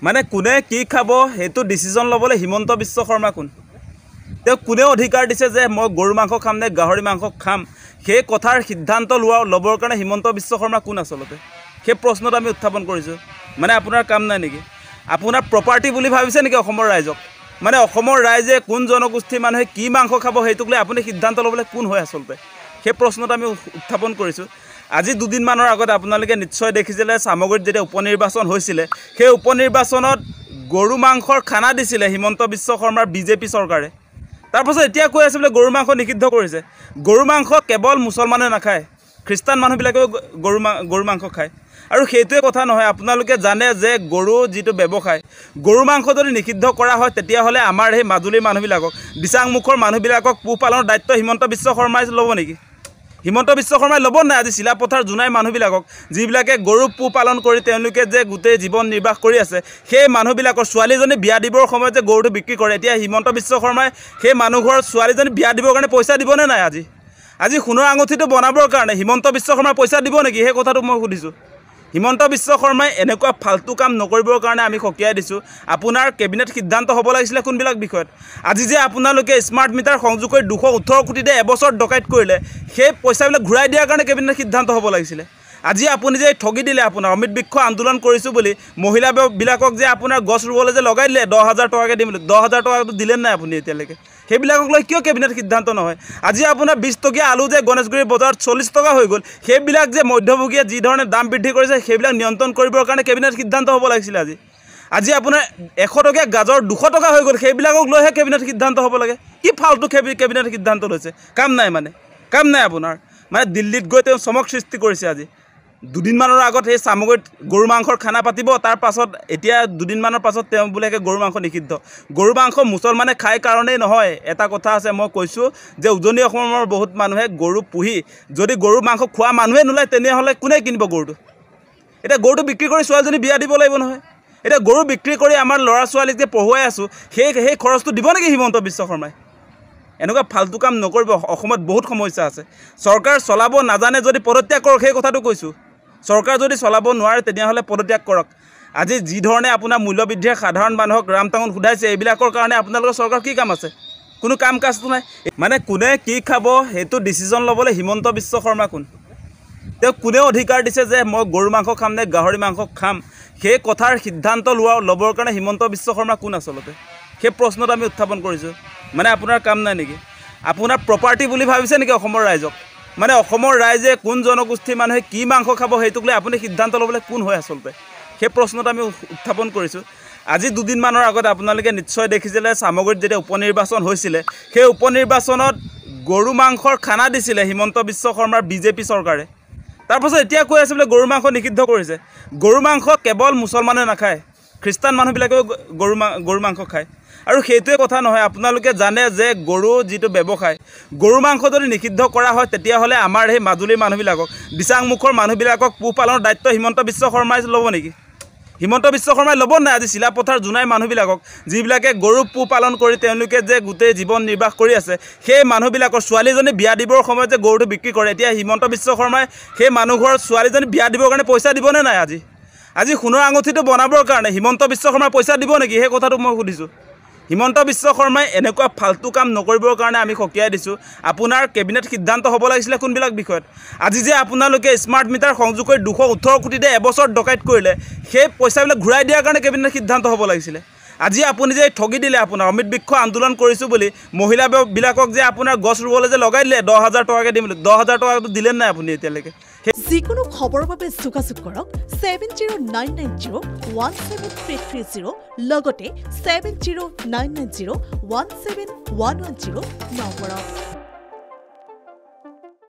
মানে কোনে কি খাব সেইটো ডিসিশন লবলৈ হিমন্ত বিশ্ব শৰ্মা কোন তেওঁ কোনে অধিকাৰ দিছে যে মই গৰু মাংস খাম নে গাহৰি মাংস খাম সেই কথাৰ সিদ্ধান্ত লবৰ কাৰণে হিমন্ত বিশ্ব শৰ্মা কোন আচলতে সেই প্ৰশ্নটো আমি উত্থাপন কৰিছো মানে আপোনাৰ কাম নাই নেকি আপোনাৰ প্ৰপাৰ্টি বুলি ভাবিছে নেকি অসমৰ ৰাইজক মানে অসমৰ ৰাইজে কোন জনগোষ্ঠীৰ মানুহে কি মাংস খাব হেতুক লৈ আপুনি সিদ্ধান্ত লবলৈ কোন হয় আচলতে সেই প্ৰশ্নটো আমি উত্থাপন কৰিছো আজি দুদিন মানৰ আগত আপোনালোকে নিশ্চয় দেখিছিলে সামগ্ৰীত যেতিয়া উপনিৰ্বাচন হৈছিল সেই উপনিৰ্বাচনত গৰু মাংসৰ খানা দিছিলে হিমন্ত বিশ্ব শৰ্মাৰ বিজেপি চৰকাৰে তাৰ পাছত এতিয়া কৈ আছে বলে গৰু মাংস নিষিদ্ধ কৰিছে গৰু মাংস কেৱল মুছলমানে নাখায় খ্ৰীষ্টান মানুহবিলাকেও গৰু মাংস খায় আৰু সেইটোৱে কথা নহয় আপোনালোকে জানে যে গৰু যিটো ব্যৱসায় গৰু মাংস যদি নিষিদ্ধ কৰা হয় তেতিয়া হলে আমাৰ এই মাজুলীৰ মানুহবিলাকক দিচাংমুখৰ মানুহবিলাকক পোহপালনৰ দায়িত্ব হিমন্ত বিশ্ব শৰ্মাই ল'ব নেকি হিমন্ত বিশ্ব শৰ্মাই ল'ব নাই আজি শিলাপথাৰ জুনাই মানুহবিলাকক যিবিলাকে গৰু পোহপালন কৰি তেওঁলোকে যে গোটেই জীৱন নিৰ্বাহ কৰি আছে সেই মানুহবিলাকৰ ছোৱালীজনী বিয়া দিবৰ সময়ত যে গৰুটো বিক্ৰী কৰে এতিয়া হিমন্ত বিশ্ব শৰ্মাই সেই মানুহৰ ছোৱালীজনী বিয়া দিবৰ কাৰণে পইচা দিবনে নাই আজি সোণৰ আঙুঠিটো বনাবৰ কাৰণে হিমন্ত বিশ্ব শৰ্মাই পইচা দিব নেকি সেই কথাটো মই সুধিছোঁ হিমন্ত বিশ্ব শৰ্মাই এনেকুৱা ফালতু কাম নকৰিবৰ কাৰণে আমি সকীয়াই দিছোঁ আপোনাৰ কেবিনেট সিদ্ধান্ত হ'ব লাগিছিলে কোনবিলাক বিষয়ত আজি যে আপোনালোকে স্মাৰ্ট মিটাৰ সংযোগ কৰি 218 কোটিতে এবছৰ ডকাইত কৰিলে সেই পইচাবিলাক ঘূৰাই দিয়াৰ কাৰণে কেবিনেট সিদ্ধান্ত হ'ব লাগিছিলে আজি আপুনি যে ঠগি দিলে আপোনাৰ অমিত বৃক্ষ আন্দোলন কৰিছোঁ বুলি মহিলাবিলাকক যে আপোনাৰ গছ ৰুবলৈ যে লগাই দিলে 10,000 টকাকৈ দিম 10,000 টকাটো দিলেন নাই আপুনি এতিয়ালৈকে সেইবিলাকক লৈ কিয় কেবিনেট সিদ্ধান্ত নহয় আজি আপোনাৰ 20 টকীয়া আলু যে গণেশগুৰি বজাৰত 40 টকা হৈ গ'ল সেইবিলাক যে মধ্যভোগীয়ে যি ধৰণে দাম বৃদ্ধি কৰিছে সেইবিলাক নিয়ন্ত্ৰণ কৰিবৰ কাৰণে কেবিনেট সিদ্ধান্ত হ'ব লাগিছিল আজি আপোনাৰ 100 টকীয়া গাজৰ 200 টকা হৈ গ'ল সেইবিলাকক লৈহে কেবিনেট সিদ্ধান্ত হ'ব লাগে কি ফালতু কেবিনেট সিদ্ধান্ত লৈছে কাম নাই আপোনাৰ মানে দিল্লীত গৈ তেওঁ চমক সৃষ্টি কৰিছে আজি দুদিনমানৰ আগত সেই সামগ্ৰীত গৰু মাংসৰ খানা পাতিব তাৰ পাছত এতিয়া দুদিনমানৰ পাছত তেওঁ বোলেকে গৰু মাংস নিষিদ্ধ গৰু মাংস মুছলমানে খায় কাৰণেই নহয় এটা কথা আছে মই কৈছোঁ যে উজনি অসমৰ বহুত মানুহে গৰু পুহি যদি গৰু মাংস খোৱা মানুহে নোলায় তেনেহ'লে কোনে কিনিব গৰুটো এতিয়া গৰুটো বিক্ৰী কৰি ছোৱালীজনী বিয়া দিব লাগিব নহয় এতিয়া গৰু বিক্ৰী কৰি আমাৰ ল'ৰা ছোৱালীক যে পঢ়ুৱাই আছোঁ সেই খৰচটো দিব নেকি হিমন্ত বিশ্ব শৰ্মাই এনেকুৱা ফালতু কাম নকৰিব অসমত বহুত সমস্যা আছে চৰকাৰ চলাব নাজানে যদি পদত্যাগ কৰক সেই কথাটো কৈছোঁ চৰকাৰ যদি চলাব নোৱাৰে তেনেহ'লে পদত্যাগ কৰক আজি যি ধৰণে আপোনাৰ মূল্যবৃদ্ধিয়ে সাধাৰণ মানুহক ৰামটাঙন সোধাইছে এইবিলাকৰ কাৰণে আপোনালোকৰ চৰকাৰ কি কাম আছে কোনো কাম কাজটো নাই মানে কোনে কি খাব সেইটো ডিচিশন ল'বলৈ হিমন্ত বিশ্ব শৰ্মা কোন তেওঁ কোনে অধিকাৰ দিছে যে মই গৰু মাংস খাম নে গাহৰি মাংস খাম সেই কথাৰ সিদ্ধান্ত ল'বৰ কাৰণে হিমন্ত বিশ্ব শৰ্মা কোন আচলতে সেই প্ৰশ্নটো আমি উত্থাপন কৰিছোঁ মানে আপোনাৰ কাম নাই নেকি আপোনাৰ প্ৰপাৰ্টি বুলি ভাবিছে নেকি অসমৰ ৰাইজক মানে অসমৰ ৰাইজে কোন জনগোষ্ঠীৰ মানুহে কি মাংস খাব হেতুক লৈ আপুনি সিদ্ধান্ত লবলৈ কোন হয় আচলতে সেই প্ৰশ্নটো আমি উত্থাপন কৰিছোঁ আজি দুদিন মানৰ আগত আপোনালোকে নিশ্চয় দেখিছিলে সামগ্ৰীত যেতিয়া উপনিৰ্বাচন হৈছিল সেই উপনিৰ্বাচনত গৰু মাংসৰ খানা দিছিলে হিমন্ত বিশ্ব শৰ্মাৰ বিজেপি চৰকাৰে তাৰ পাছত এতিয়া কৈ আছে বলে গৰু মাংস নিষিদ্ধ কৰিছে গৰু মাংস কেৱল মুছলমানে নাখায় খ্ৰীষ্টান মানুহবিলাকেও গৰু মাংস খায় আৰু সেইটোৱে কথা নহয় আপোনালোকে জানে যে গৰু যিটো ব্যৱসায় গৰু মাংস যদি নিষিদ্ধ কৰা হয় তেতিয়া হলে আমাৰ এই মাজুলীৰ মানুহবিলাকক দিচাংমুখৰ মানুহবিলাকক পোহপালনৰ দায়িত্ব হিমন্ত বিশ্ব শৰ্মাই ল'ব নেকি হিমন্ত বিশ্ব শৰ্মাই ল'ব নাই আজি শিলাপথাৰ জুনাই মানুহবিলাকক যিবিলাকে গৰু পোহপালন কৰি তেওঁলোকে যে গোটেই জীৱন নিৰ্বাহ কৰি আছে সেই মানুহবিলাকৰ ছোৱালীজনী বিয়া দিবৰ সময়ত যে গৰুটো বিক্ৰী কৰে এতিয়া হিমন্ত বিশ্ব শৰ্মাই সেই মানুহৰ ছোৱালীজনী বিয়া দিবৰ কাৰণে পইচা দিবনে নাই আজি সোণৰ আঙুঠিটো বনাবৰ কাৰণে হিমন্ত বিশ্ব শৰ্মাই পইচা দিব নেকি সেই কথাটো মই সুধিছোঁ হিমন্ত বিশ্ব শৰ্মাই এনেকুৱা ফালতু কাম নকৰিবৰ কাৰণে আমি সকীয়াই দিছোঁ আপোনাৰ কেবিনেট সিদ্ধান্ত হ'ব লাগিছিলে কোনবিলাক বিষয়ত আজি যে আপোনালোকে স্মাৰ্ট মিটাৰ সংযোগ কৰি 218 কোটিতে এবছৰ ডকাইত কৰিলে সেই পইচাবিলাক ঘূৰাই দিয়াৰ কাৰণে কেবিনেট সিদ্ধান্ত হ'ব লাগিছিলে আজি আপুনি যে ঠগি দিলে আপোনাৰ অমিত বৃক্ষ আন্দোলন কৰিছোঁ বুলি মহিলাবিলাকক যে আপোনাৰ গছ ৰুবলৈ যে লগাই দিলে 10,000 টকাকৈ দিম 10,000 টকাটো দিলেন নাই আপুনি এতিয়ালৈকে যিকোনো খবৰৰ বাবে যোগাযোগ কৰক 7099017330 লগতে 7099017110 নম্বৰত